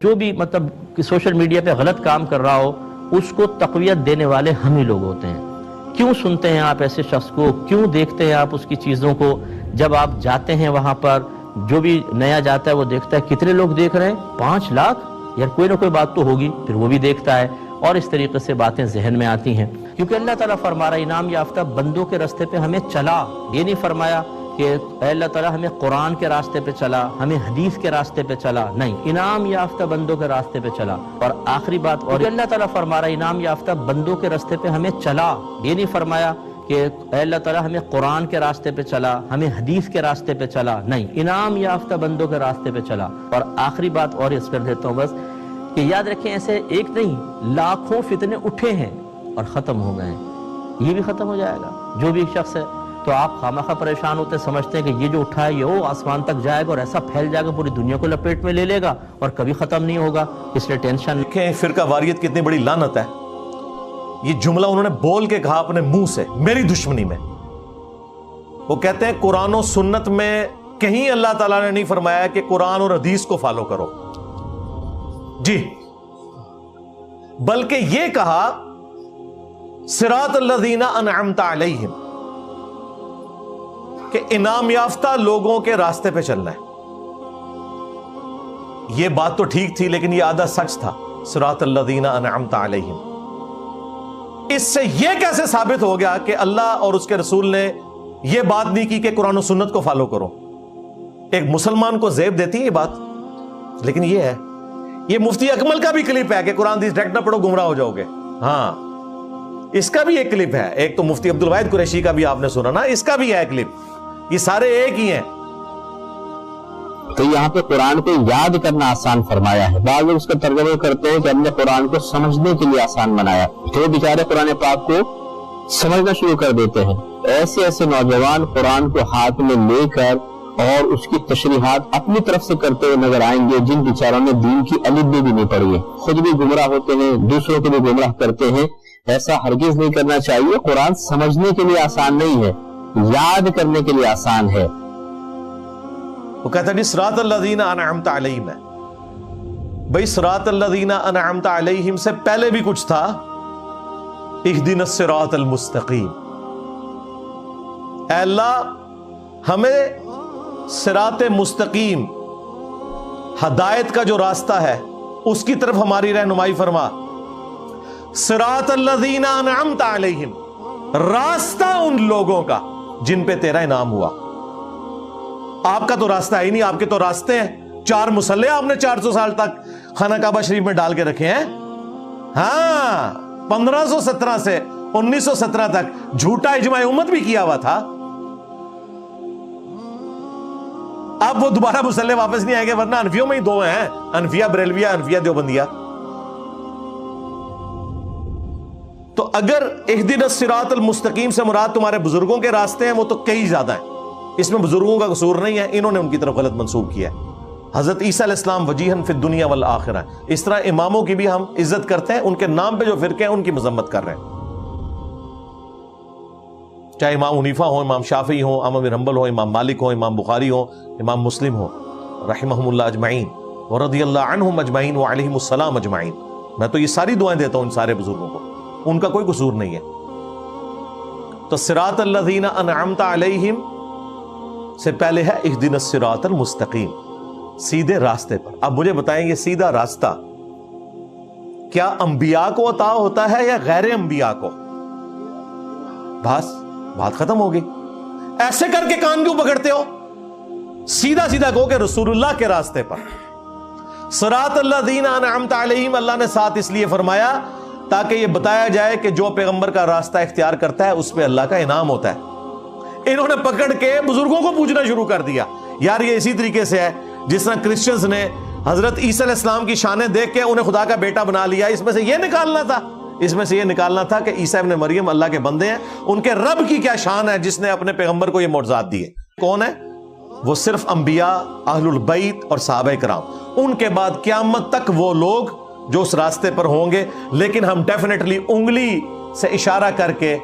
جو بھی مطلب کہ سوشل میڈیا پہ غلط کام کر رہا ہو اس کو تقویت دینے والے ہم ہی لوگ ہوتے ہیں۔ کیوں سنتے ہیں آپ ایسے شخص کو، کیوں دیکھتے ہیں آپ اس کی چیزوں کو؟ جب آپ جاتے ہیں وہاں پر، جو بھی نیا جاتا ہے وہ دیکھتا ہے کتنے لوگ دیکھ رہے ہیں، 5 لاکھ، یار کوئی نہ کوئی بات تو ہوگی، پھر وہ بھی دیکھتا ہے اور اس طریقے سے باتیں ذہن میں آتی ہیں۔ کیونکہ اللہ تعالیٰ فرما رہا ہے انعام یافتہ بندوں کے راستے پہ ہمیں چلا، یہ نہیں فرمایا کہ اے اللہ تعالیٰ ہمیں قرآن کے راستے پہ چلا، ہمیں حدیث کے راستے پہ چلا، نہیں، انعام یافتہ بندوں کے راستے پہ چلا۔ اور آخری بات، اور اللہ تعالیٰ فرما رہا ہے انعام یافتہ بندوں کے راستے پہ ہمیں چلا، یہ نہیں فرمایا کہ اے اللہ تعالیٰ ہمیں قرآن کے راستے پہ چلا، ہمیں حدیث کے راستے پہ چلا، نہیں، انعام یافتہ بندوں کے راستے پہ چلا۔ اور آخری بات اور اس کر دیتا ہوں بس، کہ یاد رکھیں ایسے ایک نہیں لاکھوں فتنے اٹھے ہیں اور ختم ہو گئے ہیں، یہ بھی ختم ہو جائے گا جو بھی ایک شخص ہے۔ تو آپ خامخواہ پریشان ہوتے سمجھتے ہیں کہ یہ جو اٹھا ہے یہ وہ آسمان تک جائے گا اور ایسا پھیل جائے گا پوری دنیا کو لپیٹ میں لے لے گا اور کبھی ختم نہیں ہوگا، اس لیے ٹینشن۔ دیکھیں فرقہ واریت کتنی بڑی لعنت ہے، یہ جملہ انہوں نے بول کے کہا اپنے منہ سے میری دشمنی میں۔ وہ کہتے ہیں قرآن و سنت میں کہیں اللہ تعالیٰ نے نہیں فرمایا کہ قرآن اور حدیث کو فالو کرو، جی، بلکہ یہ کہا صراط الذین انعمت علیہم، کہ انعام یافتہ لوگوں کے راستے پہ چلنا ہے۔ یہ بات تو ٹھیک تھی لیکن یہ آدھا سچ تھا، صراط الذین انعمت علیہم۔ اس سے یہ کیسے ثابت ہو گیا کہ اللہ اور اس کے رسول نے یہ بات نہیں کی کہ قرآن و سنت کو فالو کرو؟ ایک مسلمان کو زیب دیتی ہے یہ بات، لیکن یہ ہے، یہ مفتی اکمل کا بھی کلپ ہے کہ قرآن حدیث ڈائریکٹ نہ پڑھو گمراہ ہو جاؤ گے، ہاں اس کا بھی ایک کلپ ہے۔ ایک تو مفتی عبد الواحد قریشی کا بھی آپ نے سنا نا، اس کا بھی ہے کلپ، یہ سارے ایک ہی ہیں۔ تو یہاں پہ قرآن کو یاد کرنا آسان فرمایا ہے، بعض لوگ اس کا ترجمہ کرتے ہیں کہ ہم نے قرآن کو سمجھنے کے لیے آسان بنایا، تو بیچارے قرآن پاک کو سمجھنا شروع کر دیتے ہیں۔ ایسے ایسے نوجوان قرآن کو ہاتھ میں لے کر اور اس کی تشریحات اپنی طرف سے کرتے ہوئے نظر آئیں گے، جن بیچاروں نے دین کی الف بھی نہیں پڑھی ہے، خود بھی گمراہ ہوتے ہیں، دوسروں کو بھی گمراہ کرتے ہیں۔ ایسا ہرگز نہیں کرنا چاہیے۔ قرآن سمجھنے کے لیے آسان نہیں ہے، یاد کرنے کے لیے آسان ہے۔ وہ کہتا ہے صراط الذین انعمت علیہم ہے، بھئی صراط الذین انعمت علیہم سے پہلے بھی کچھ تھا، اہدنا الصراط المستقیم، اے اللہ ہمیں صراط مستقیم، ہدایت کا جو راستہ ہے اس کی طرف ہماری رہنمائی فرما۔ صراط الذین انعمت علیہم، راستہ ان لوگوں کا جن پہ تیرا انعام ہوا۔ آپ کا تو راستہ ہی نہیں، آپ کے تو راستے ہیں، 4 مسلح آپ نے 400 سال تک خانہ کعبہ شریف میں ڈال کے رکھے ہیں، ہاں 1517 سے 1917 تک جھوٹا اجماع امت بھی کیا ہوا تھا۔ اب وہ دوبارہ مسلح واپس نہیں آئیں گے، ورنہ انفیوں میں ہی 2 ہیں، انفیہ بریلویہ، انفیہ دیوبندیہ۔ تو اگر اہدنا الصراط المستقیم سے مراد تمہارے بزرگوں کے راستے ہیں، وہ تو کئی زیادہ ہیں، اس میں بزرگوں کا قصور نہیں ہے، انہوں نے ان کی طرف غلط منسوب کیا ہے۔ حضرت عیسیٰ علیہ السلام وجیہن فی الدنیا والآخرہ، اس طرح اماموں کی بھی ہم عزت کرتے ہیں، ان کے نام پہ جو فرقے ہیں ان کی مذمت کر رہے ہیں، چاہے امام حنیفہ ہوں، امام شافعی ہوں، احمد بن حنبل ہوں، امام مالک ہوں، امام بخاری ہوں، امام مسلم ہوں، رحمہم اللہ اجمعین ورضی اللہ عنہم اجمعین وعلیہم السلام اجمعین۔ میں تو یہ ساری دعائیں دیتا ہوں ان سارے بزرگوں کو، ان کا کوئی قصور نہیں ہے۔ تو صراط الذین انعمت علیہم سے پہلے ہے اہدنا الصراط المستقیم، سیدھے راستے پر۔ اب مجھے بتائیں یہ سیدھا راستہ کیا انبیاء کو عطا ہوتا ہے یا غیر انبیاء کو؟ بس بات ختم ہوگی۔ ایسے کر کے کان کیوں پکڑتے ہو؟ سیدھا سیدھا کہو کہ رسول اللہ کے راستے پر۔ صراط الذین انعمت علیہم اللہ نے ساتھ اس لیے فرمایا تاکہ یہ بتایا جائے کہ جو پیغمبر کا راستہ اختیار کرتا ہے اس پہ اللہ کا انعام ہوتا ہے۔ انہوں نے پکڑ کے بزرگوں کو پوچھنا شروع کر دیا۔ یار یہ اسی طریقے سے ہے جس طرح کرسچنز نے حضرت عیسیٰ علیہ السلام کی شانیں دیکھ کے انہیں خدا کا بیٹا بنا لیا، اس میں سے یہ نکالنا تھا، اس میں سے یہ نکالنا تھا کہ عیسیٰ ابن مریم اللہ کے بندے ہیں، ان کے رب کی کیا شان ہے جس نے اپنے پیغمبر کو یہ معجزات دیے۔ کون ہے وہ؟ صرف انبیاء، اہل البیت اور صحابہ کرام، ان کے بعد قیامت تک وہ لوگ جو اس راستے پر ہوں گے۔ لیکن ہم ڈیفینیٹلی انگلی سے اشارہ کر کے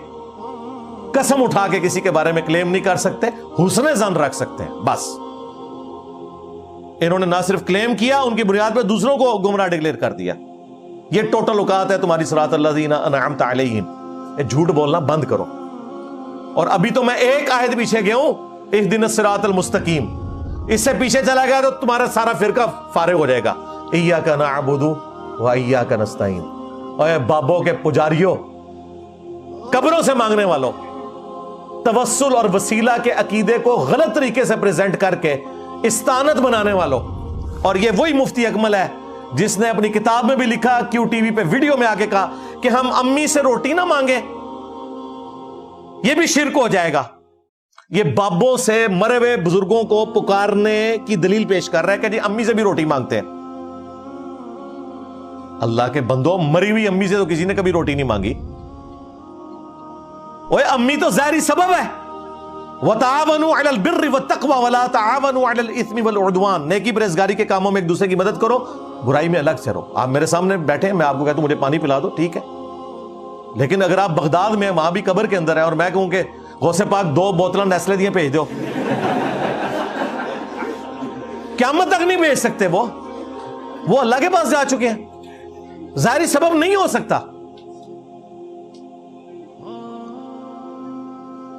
قسم اٹھا کے کسی کے بارے میں کلیم نہیں کر سکتے، حسن ظن رکھ سکتے ہیں بس۔ انہوں نے نہ صرف کلیم کیا، ان کی بنیاد پہ دوسروں کو گمراہ ڈکلیئر کر دیا. یہ ٹوٹل اوقات ہے تمہاری صراط الذین انعمت علیہم. یہ جھوٹ بولنا بند کرو. اور ابھی تو میں ایک آیت پیچھے گیا ہوں، اہدنا الصراط المستقیم. اس سے پیچھے چلا گیا تو تمہارا سارا فرقہ فارغ ہو جائے گا. ایاک نعبد و ایاک نستعین. اے بابوں کے پجاریوں، قبروں سے مانگنے والوں، توسل اور وسیلہ کے عقیدے کو غلط طریقے سے پریزنٹ کر کے استانت بنانے والوں. اور یہ وہی مفتی اکمل ہے جس نے اپنی کتاب میں بھی لکھا، کیو ٹی وی پہ ویڈیو میں آ کے کہا کہ ہم امی سے روٹی نہ مانگے. یہ بھی شرک ہو جائے گا. یہ بابوں سے مرے ہوئے بزرگوں کو پکارنے کی دلیل پیش کر رہا ہے کہ جی امی سے بھی روٹی مانگتے ہیں. اللہ کے بندو، مری ہوئی امی سے تو کسی نے کبھی روٹی نہیں مانگی. اوے امی تو ظاہری سبب ہے. وَتَعَاوَنُوا عَلَى الْبِرِّ وَالتَّقْوَى وَلَا تَعَاوَنُوا عَلَى الْإِثْمِ وَالْعُدْوَانِ. نیکی پرہیزگاری کے کاموں میں ایک دوسرے کی مدد کرو، برائی میں الگ سے رہو. آپ میرے سامنے بیٹھے ہیں، میں آپ کو کہتا ہوں مجھے پانی پلا دو، ٹھیک ہے. لیکن اگر آپ بغداد میں، وہاں بھی قبر کے اندر ہے، اور میں کہوں کہ غوث پاک 2 بوتلیں نیسلے دیے بھیج دو، قیامت تک نہیں بھیج سکتے. وہ اللہ کے پاس جا چکے ہیں. ظاہری سبب نہیں ہو سکتا.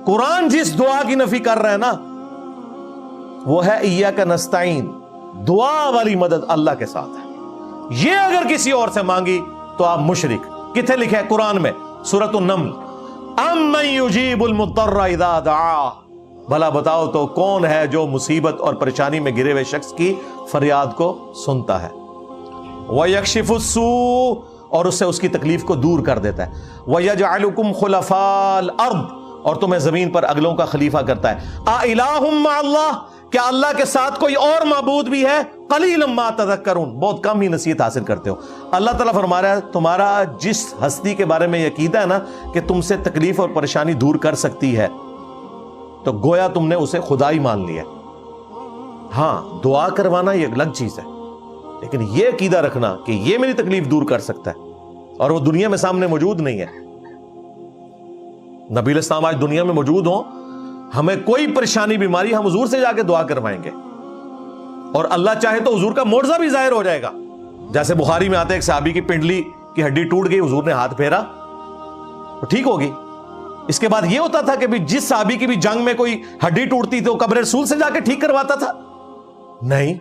قرآن جس دعا کی نفی کر رہا ہے نا، وہ ہے ایاک نستعین. دعا والی مدد اللہ کے ساتھ ہے. یہ اگر کسی اور سے مانگی تو آپ مشرک. کتنے لکھے ہے قرآن میں؟ سورۃ النمل، امن یجیب المضطر اذا دعا. بھلا بتاؤ تو کون ہے جو مصیبت اور پریشانی میں گرے ہوئے شخص کی فریاد کو سنتا ہے. وَيَكْشِفُ السُّوءَ، اور اس سے اس کی تکلیف کو دور کر دیتا ہے. وَيَجْعَلُكُمْ خُلَفَاءَ الْأَرْضِ، اور تمہیں زمین پر اگلوں کا خلیفہ کرتا ہے. اَإِلَٰهٌ مَّعَ اللَّهِ، کیا اللہ کے ساتھ کوئی اور معبود بھی ہے؟ قَلِيلًا مَّا تَذَكَّرُونَ، بہت کم ہی نصیحت حاصل کرتے ہو. اللہ تعالیٰ فرما رہا ہے تمہارا جس ہستی کے بارے میں یہ عقیدہ ہے نا کہ تم سے تکلیف اور پریشانی دور کر سکتی ہے، تو گویا تم نے اسے خدا ہی مان لیا. ہاں، دعا کروانا یہ الگ چیز ہے، لیکن یہ عقیدہ رکھنا کہ یہ میری تکلیف دور کر سکتا ہے اور وہ دنیا میں سامنے موجود نہیں ہے. نبی علیہ السلام آج دنیا میں موجود ہوں، ہمیں کوئی پریشانی بیماری، ہم حضور سے جا کے دعا کروائیں گے، اور اللہ چاہے تو حضور کا معجزہ بھی ظاہر ہو جائے گا. جیسے بخاری میں آتا ہے ایک صحابی کی پنڈلی کی ہڈی ٹوٹ گئی، حضور نے ہاتھ پھیرا تو ٹھیک ہوگی. اس کے بعد یہ ہوتا تھا کہ جس صحابی کی بھی جنگ میں کوئی ہڈی ٹوٹتی تو قبر رسول سے جا کے ٹھیک کرواتا تھا؟ نہیں.